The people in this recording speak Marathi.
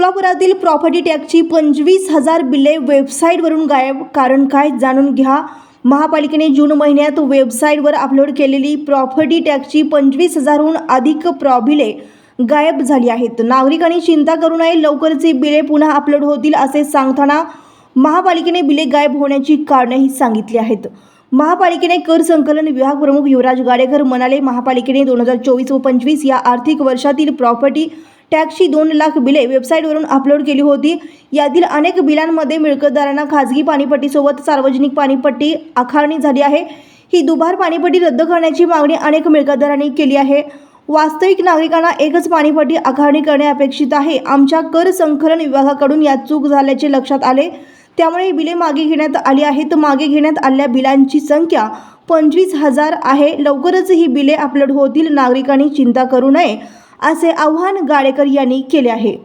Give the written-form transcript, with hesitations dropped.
सोलापुरातील प्रॉपर्टी टॅक्सची 25,000 बिले वेबसाईटवरून गायब. कारण काय, जाणून घ्या. महापालिकेने जून महिन्यात वेबसाईटवर अपलोड केलेली प्रॉपर्टी टॅक्सची 25,000हून अधिक बिले गायब झाली आहेत. नागरिकांनी चिंता करू नये, लवकरच ही बिले पुन्हा अपलोड होतील असे सांगताना महापालिकेने बिले गायब होण्याची कारणेही सांगितली आहेत. महापालिकेने कर संकलन विभाग प्रमुख युवराज गाडेकर म्हणाले, महापालिकेने 2024 व 25 या आर्थिक वर्षातील प्रॉपर्टी टॅक्सची 2 लाख बिले वेबसाईटवरून अपलोड केली होती. यातील अनेक बिलांमध्ये मिळकतदारांना खाजगी पाणीपट्टीसोबत सार्वजनिक पाणीपट्टी आकारणी झाली आहे. ही दुबार पाणीपट्टी रद्द करण्याची मागणी अनेक मिळकतदारांनी केली आहे. वास्तविक नागरिकांना एकच पाणीपट्टी आकारणी करणे अपेक्षित आहे. आमच्या कर संकलन विभागाकडून यात चूक झाल्याचे लक्षात आले, त्यामुळे ही बिले मागे घेण्यात आली आहेत. मागे घेण्यात आलेल्या बिलांची संख्या 25,000 आहे. लवकरच ही बिले अपलोड होतील. नागरिकांनी चिंता करू नये असे आवाहन गाडेकर यांनी केले आहे.